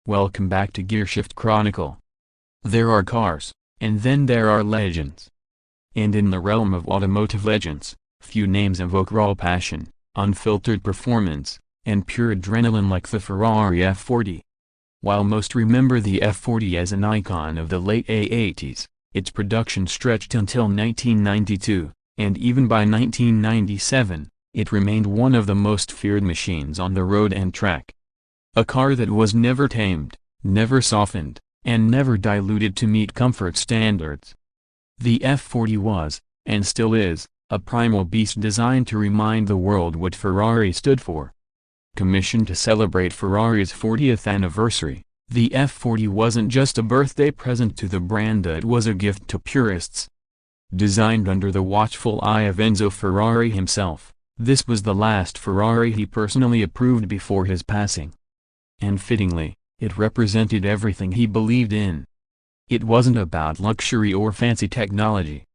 Welcome back to Gearshift Chronicle. There are cars, and then there are legends. And in the realm of automotive legends, few names evoke raw passion, unfiltered performance, and pure adrenaline like the Ferrari F40. While most remember the F40 as an icon of the late '80s, its production stretched until 1992, and even by 1997, it remained one of the most feared machines on the road and track. A car that was never tamed, never softened, and never diluted to meet comfort standards. The F40 was, and still is, a primal beast designed to remind the world what Ferrari stood for. Commissioned to celebrate Ferrari's 40th anniversary, the F40 wasn't just a birthday present to the brand, it was a gift to purists. Designed under the watchful eye of Enzo Ferrari himself, this was the last Ferrari he personally approved before his passing. And fittingly, it represented everything he believed in. It wasn't about luxury or fancy technology.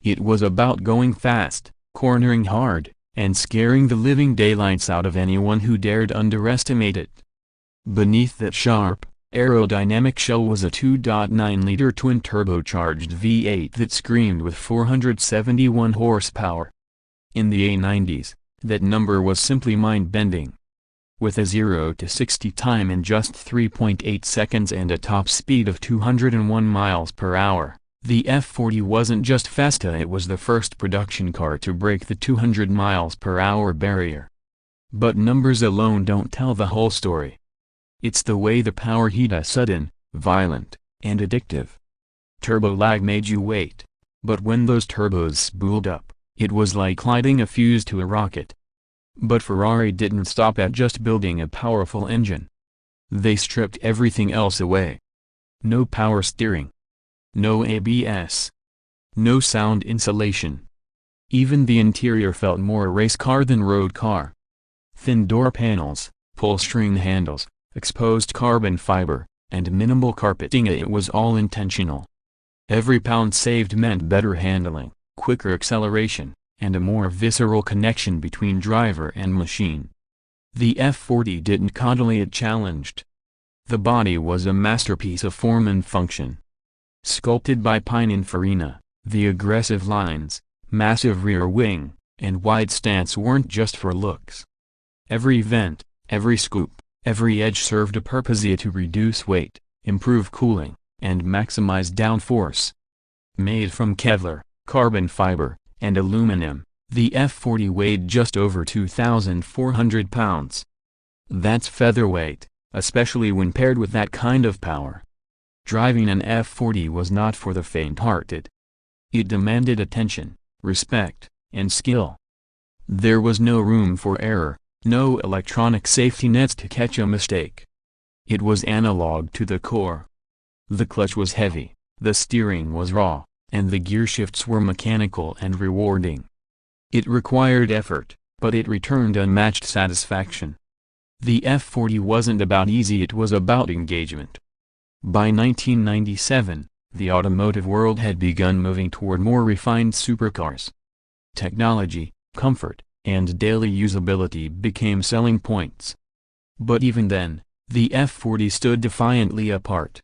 It was about going fast, cornering hard, and scaring the living daylights out of anyone who dared underestimate it. Beneath that sharp, aerodynamic shell was a 2.9-liter twin-turbocharged V8 that screamed with 471 horsepower. In the '90s, that number was simply mind-bending. With a 0 to 60 time in just 3.8 seconds and a top speed of 201 miles per hour, the F40 wasn't just fast, it was the first production car to break the 200 miles per hour barrier. But numbers alone don't tell the whole story. It's the way the power hit us: sudden, violent, and addictive. Turbo lag made you wait, but when those turbos spooled up, it was like lighting a fuse to a rocket. But Ferrari didn't stop at just building a powerful engine. They stripped everything else away. No power steering. No ABS. No sound insulation. Even the interior felt more race car than road car. Thin door panels, pull-string handles, exposed carbon fiber, and minimal carpeting. It was all intentional. Every pound saved meant better handling, quicker acceleration, and a more visceral connection between driver and machine. The F40 didn't coddle, it challenged. The body was a masterpiece of form and function. Sculpted by Pininfarina, the aggressive lines, massive rear wing, and wide stance weren't just for looks. Every vent, every scoop, every edge served a purpose: to reduce weight, improve cooling, and maximize downforce. Made from Kevlar, carbon fiber, and aluminum, the F40 weighed just over 2,400 pounds. That's featherweight, especially when paired with that kind of power. Driving an F40 was not for the faint-hearted. It demanded attention, respect, and skill. There was no room for error, no electronic safety nets to catch a mistake. It was analog to the core. The clutch was heavy, the steering was raw, and the gear shifts were mechanical and rewarding. It required effort, but it returned unmatched satisfaction. The F40 wasn't about easy, it was about engagement. By 1997, the automotive world had begun moving toward more refined supercars. Technology, comfort, and daily usability became selling points. But even then, the F40 stood defiantly apart.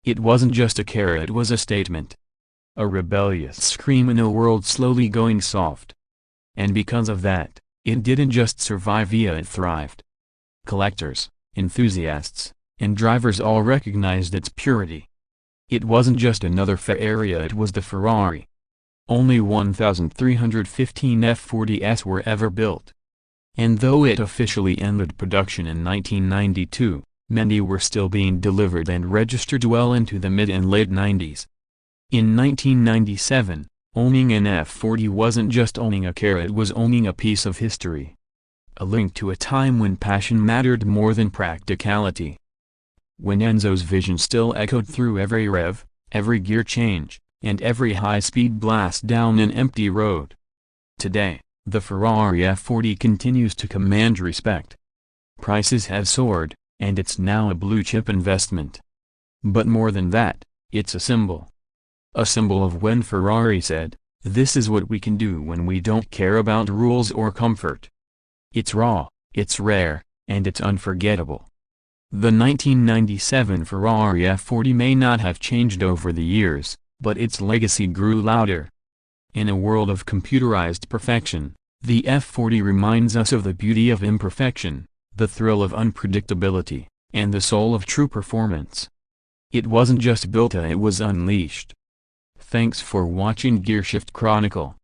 It wasn't just a car, it was a statement. A rebellious scream in a world slowly going soft. And because of that, it didn't just survive, it thrived. Collectors, enthusiasts, and drivers all recognized its purity. It wasn't just another Ferrari, it was the Ferrari. Only 1,315 F40s were ever built. And though it officially ended production in 1992, many were still being delivered and registered well into the mid and late '90s. In 1997, owning an F40 wasn't just owning a car, it was owning a piece of history. A link to a time when passion mattered more than practicality. When Enzo's vision still echoed through every rev, every gear change, and every high-speed blast down an empty road. Today, the Ferrari F40 continues to command respect. Prices have soared, and it's now a blue-chip investment. But more than that, it's a symbol. A symbol of when Ferrari said, "This is what we can do when we don't care about rules or comfort." It's raw, it's rare, and it's unforgettable. The 1997 Ferrari F40 may not have changed over the years, but its legacy grew louder. In a world of computerized perfection, the F40 reminds us of the beauty of imperfection, the thrill of unpredictability, and the soul of true performance. It wasn't just built, it was unleashed. Thanks for watching Gearshift Chronicle.